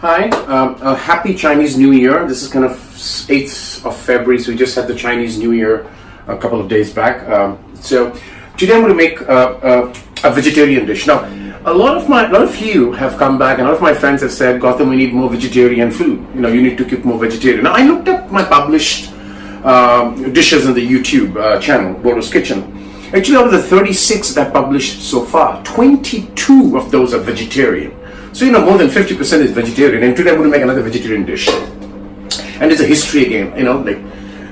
Hi, a happy Chinese New Year. This is kind of 8th of February, so we just had the Chinese New Year a couple of days back. So today I'm going to make a vegetarian dish. Now, a lot of you have come back, and a lot of my friends have said, Gautam, we need more vegetarian food. You need to cook more vegetarian. Now, I looked up my published dishes on the YouTube channel, Bordo's Kitchen. Actually, out of the 36 that I published so far, 22 of those are vegetarian. So, more than 50% is vegetarian, and today I'm going to make another vegetarian dish. And it's a history again,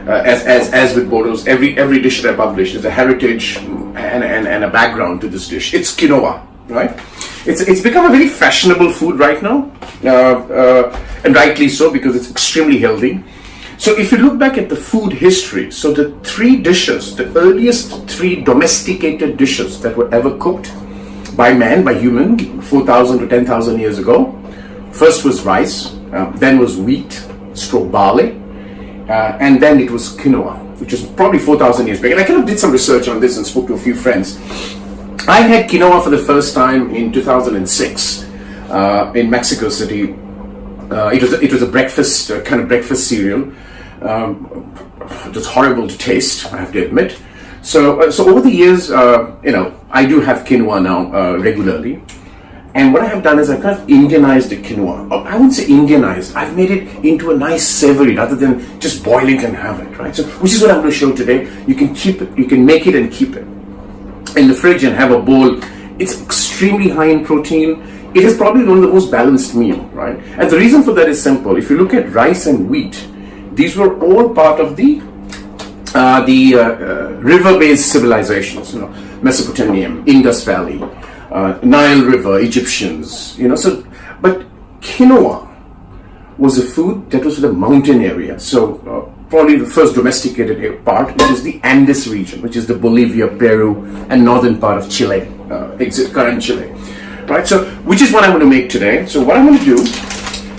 as with Bordo's, every dish that I publish is a heritage and a background to this dish. It's quinoa, right? It's become a very fashionable food right now, and rightly so, because it's extremely healthy. So if you look back at the food history, so the three dishes, the earliest three domesticated dishes that were ever cooked by man, by human, 4,000 to 10,000 years ago. First was rice, then was wheat, stroke barley, and then it was quinoa, which is probably 4,000 years back. And I kind of did some research on this and spoke to a few friends. I had quinoa for the first time in 2006 in Mexico City. It was a breakfast, kind of breakfast cereal. It was horrible to taste, I have to admit. So over the years, I do have quinoa now regularly. And what I have done is I've kind of Indianized the quinoa. I wouldn't say Indianized. I've made it into a nice savory rather than just boiling and have it, right? So, which is what I'm going to show today. You can keep it, you can make it and keep it in the fridge and have a bowl. It's extremely high in protein. It is probably one of the most balanced meal, right? And the reason for that is simple. If you look at rice and wheat, these were all part of the river-based civilizations, Mesopotamia, Indus Valley, Nile River, Egyptians, but quinoa was a food that was for the mountain area. So probably the first domesticated part, which is the Andes region, which is the Bolivia, Peru, and northern part of Chile, current Chile. Right, so which is what I'm going to make today. So what I'm going to do,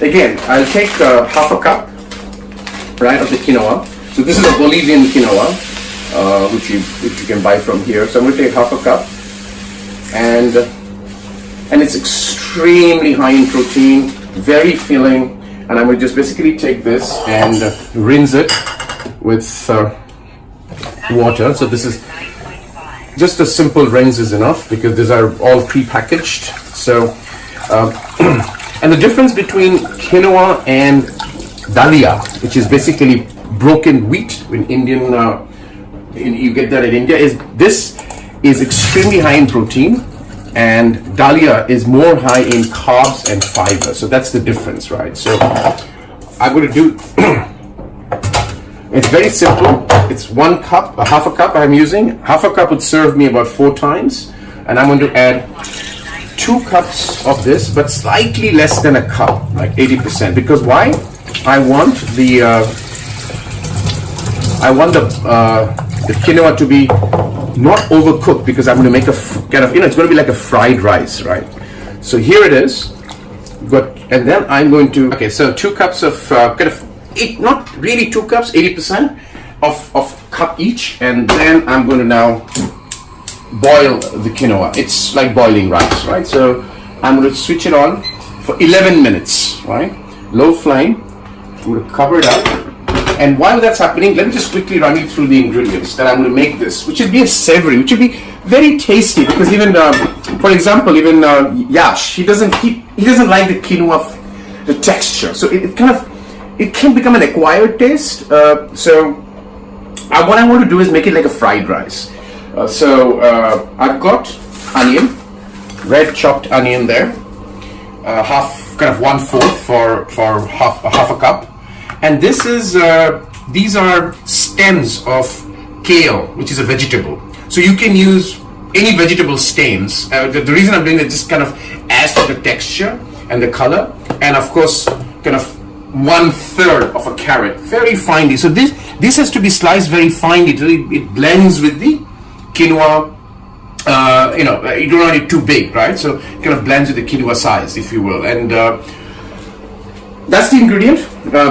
again, I'll take half a cup, right, of the quinoa. So this is a Bolivian quinoa, which you can buy from here. So I'm going to take half a cup, and it's extremely high in protein, very filling, and I'm going to just basically take this and rinse it with water. So this is just a simple rinse is enough because these are all pre-packaged. So, and the difference between quinoa and dalia, which is basically broken wheat in Indian, you get that in India, is this is extremely high in protein, and dalia is more high in carbs and fiber. So that's the difference, right? So I'm going to do. It's very simple. It's 1 cup, half a cup I'm using. Half a cup would serve me about 4 times. And I'm going to add 2 cups of this, but slightly less than a cup, like 80%. Because why? I want the quinoa to be not overcooked, because I'm going to make a kind of, it's going to be like a fried rice, right? So here it is. And then I'm going to, okay, so 2 cups of not really 2 cups, 80% of cup each, and then I'm going to now boil the quinoa. It's like boiling rice, right? So I'm going to switch it on for 11 minutes, right? Low flame. I'm going to cover it up, and while that's happening, let me just quickly run you through the ingredients that I'm going to make this, which will be a savory, which will be very tasty, because even, for example, even Yash, he doesn't like the quinoa, the texture, so it can become an acquired taste. What I want to do is make it like a fried rice. I've got onion, red chopped onion there, kind of 1/4 for half a cup, and these are stems of kale, which is a vegetable. So you can use any vegetable stems. The reason I'm doing it just kind of adds to the texture and the color, and of course, kind of 1/3 of a carrot, very finely. So this has to be sliced very finely. It blends with the quinoa. You don't want it too big, right? So it kind of blends with the quinoa size, if you will. And that's the ingredient.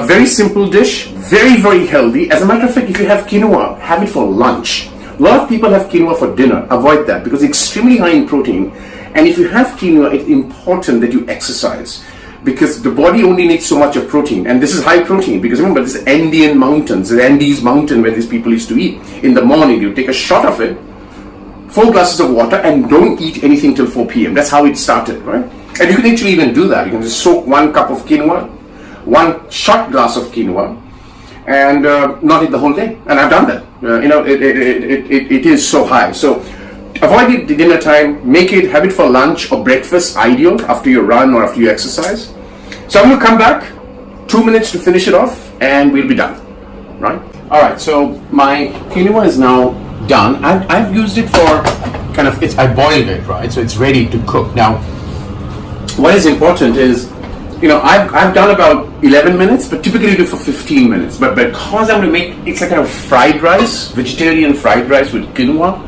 Very simple dish, very, very healthy. As a matter of fact, if you have quinoa, have it for lunch. A lot of people have quinoa for dinner. Avoid that, because it's extremely high in protein. And if you have quinoa, it's important that you exercise. because the body only needs so much of protein, and this is high protein because remember, this is Andean mountains, the Andes mountain where these people used to eat. In the morning, you take a shot of it, 4 glasses of water, and don't eat anything till 4 p.m. That's how it started, right? And you can actually even do that. You can just soak 1 cup of quinoa, 1 shot glass of quinoa, and not eat the whole day. And I've done that. It is so high. So avoid it at dinner time. Make it, have it for lunch or breakfast, ideal after your run or after you exercise. So I'm going to come back, 2 minutes to finish it off, and we'll be done, right? All right, so my quinoa is now done. I've used it for kind of, I boiled it, right? So it's ready to cook. Now, what is important is, I've done about 11 minutes, but typically do it for 15 minutes. But because I'm going to make, it's like kind of fried rice, vegetarian fried rice with quinoa,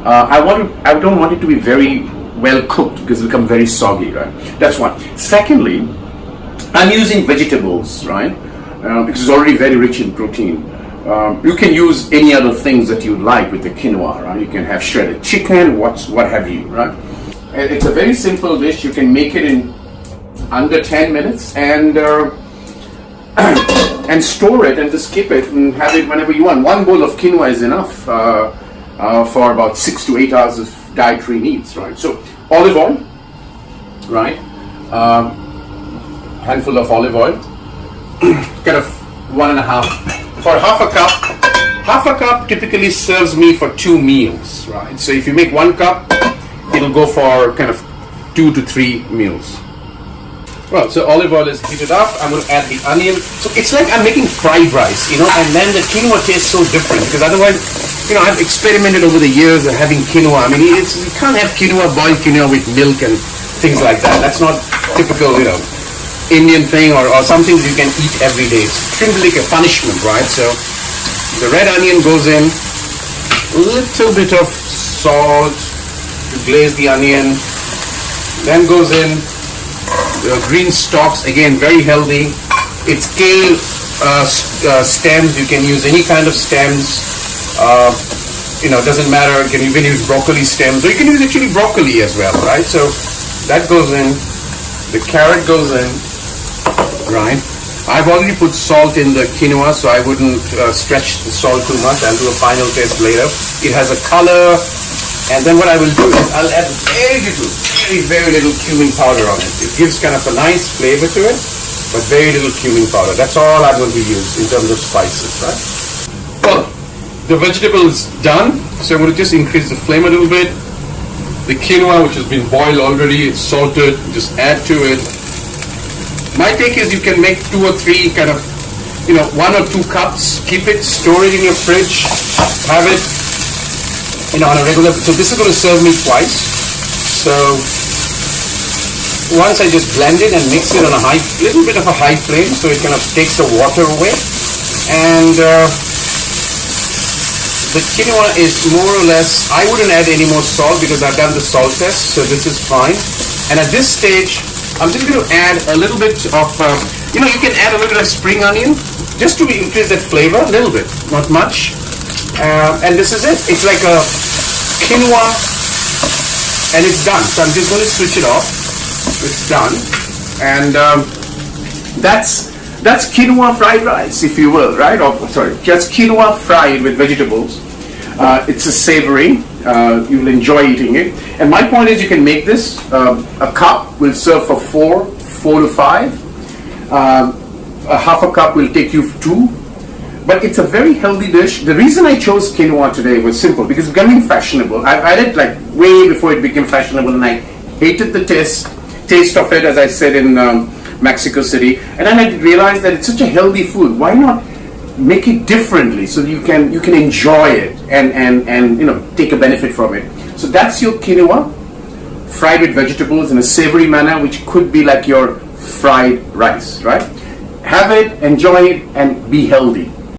I don't want it to be very well cooked because it'll become very soggy, right? That's one. Secondly, I'm using vegetables, right? Because it's already very rich in protein. You can use any other things that you like with the quinoa, right? You can have shredded chicken, what have you, right? It's a very simple dish. You can make it in under 10 minutes and and store it and just keep it and have it whenever you want. 1 bowl of quinoa is enough for about 6 to 8 hours of dietary needs, right? So olive oil, right? Handful of olive oil, kind of 1.5 for half a cup typically serves me for 2 meals, right? So if you make 1 cup, it'll go for kind of 2 to 3 meals. Well, so olive oil is heated up. I'm going to add the onion. So it's like I'm making fried rice, and then the quinoa tastes so different because otherwise, I've experimented over the years of having quinoa. I mean, you can't have boiled quinoa with milk and things like that. That's not typical, Indian thing or something that you can eat every day. It's shouldn't be like a punishment, right? So the red onion goes in, a little bit of salt to glaze the onion, then goes in green stalks, again very healthy. It's kale stems. You can use any kind of stems. Doesn't matter. You can even use broccoli stems, or you can use actually broccoli as well, right? So that goes in. The carrot goes in, right? I've already put salt in the quinoa, so I wouldn't stretch the salt too much. I'll do a final taste later. It has a color, and then what I will do is I'll add very little cumin powder on it. It gives kind of a nice flavor to it, but very little cumin powder. That's all I'm going to use in terms of spices, right? Well, the vegetable is done, so I'm going to just increase the flame a little bit. The quinoa, which has been boiled already, it's salted, just add to it. My take is you can make 2 or 3 kind of, 1 or 2 cups, keep it, store it in your fridge, have it, on a regular. So this is going to serve me twice. So once I just blend it and mix it on a little bit of a high flame, so it kind of takes the water away. And the quinoa is more or less, I wouldn't add any more salt because I've done the salt test, so this is fine. And at this stage, I'm just going to add a little bit of, you can add a little bit of spring onion just to increase that flavor, a little bit, not much. And this is it. It's like a quinoa, and it's done. So I'm just going to switch it off. It's done, and that's quinoa fried rice, if you will, right? Just quinoa fried with vegetables. It's a savory. You'll enjoy eating it. And my point is, you can make this. A cup will serve for 4 to 5. A half a cup will take you 2. But it's a very healthy dish. The reason I chose quinoa today was simple, because it's becoming fashionable. I've had it like way before it became fashionable, and I hated the taste of it, as I said in Mexico City. And then I realized that it's such a healthy food. Why not make it differently so you can enjoy it and take a benefit from it? So that's your quinoa fried with vegetables in a savory manner, which could be like your fried rice, right? Have it, enjoy it, and be healthy.